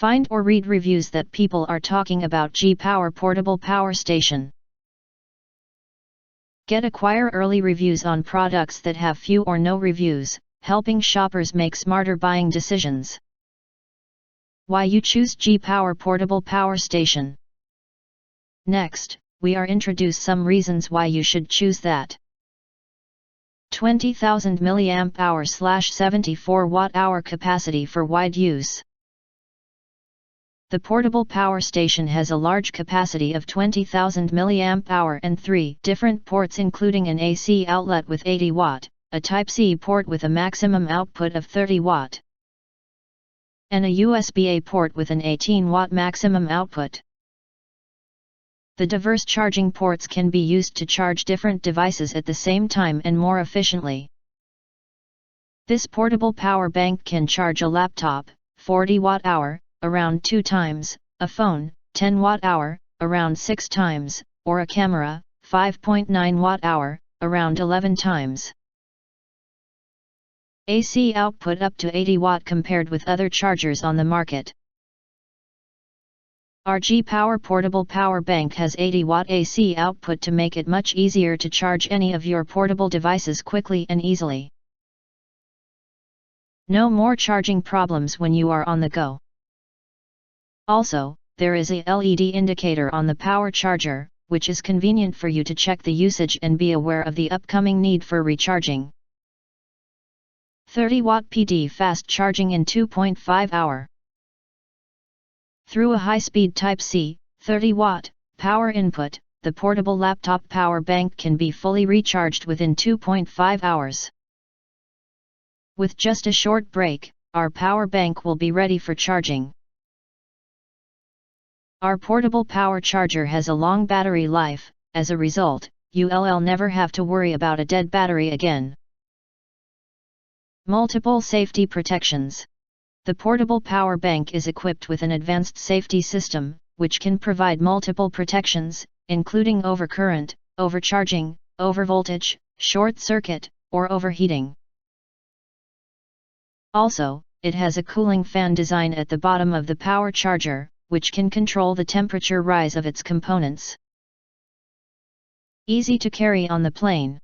Find or read reviews that people are talking about G-Power Portable Power Station. Acquire early reviews on products that have few or no reviews, helping shoppers make smarter buying decisions. Why you choose G-Power Portable Power Station. Next, we are introduce some reasons why you should choose that. 20,000 mAh/74 Wh capacity for wide use. The portable power station has a large capacity of 20,000 mAh and 3 different ports, including an AC outlet with 80 Watt, a Type-C port with a maximum output of 30 Watt, and a USB-A port with an 18 Watt maximum output. The diverse charging ports can be used to charge different devices at the same time and more efficiently. This portable power bank can charge a laptop, 40 Wh, around 2 times, a phone, 10 Wh, around 6 times, or a camera, 5.9 Wh, around 11 times. AC output up to 80 Watt compared with other chargers on the market. Our G-Power Portable Power Bank has 80 Watt AC output to make it much easier to charge any of your portable devices quickly and easily. No more charging problems when you are on the go. Also, there is a LED indicator on the power charger, which is convenient for you to check the usage and be aware of the upcoming need for recharging. 30 Watt PD fast charging in 2.5 hours. Through a high-speed Type-C, 30 Watt, power input, the portable laptop power bank can be fully recharged within 2.5 hours. With just a short break, our power bank will be ready for charging. Our portable power charger has a long battery life. As a result, you'll never have to worry about a dead battery again. Multiple safety protections. The portable power bank is equipped with an advanced safety system, which can provide multiple protections, including overcurrent, overcharging, overvoltage, short circuit, or overheating. Also, it has a cooling fan design at the bottom of the power charger, which can control the temperature rise of its components. Easy to carry on the plane.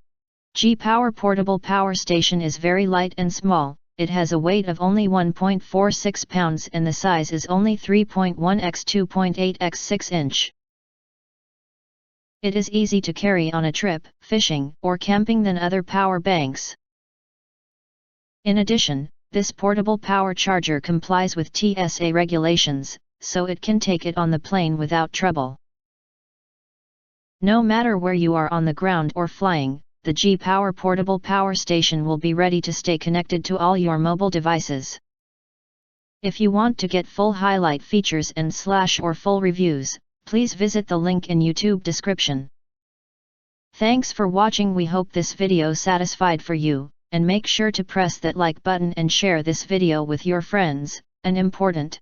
G-Power Portable Power Station is very light and small. It has a weight of only 1.46 pounds and the size is only 3.1 x 2.8 x 6 inch. It is easy to carry on a trip, fishing, or camping than other power banks. In addition, this portable power charger complies with TSA regulations, so it can take it on the plane without trouble. No matter where you are on the ground or flying, the G-Power Portable Power Station will be ready to stay connected to all your mobile devices. If you want to get full highlight features and or full reviews, please visit the link in YouTube description. Thanks for watching. We hope this video satisfied for you, and make sure to press that like button and share this video with your friends, and important.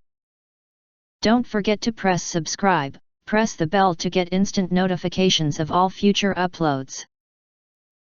Don't forget to press subscribe, press the bell to get instant notifications of all future uploads.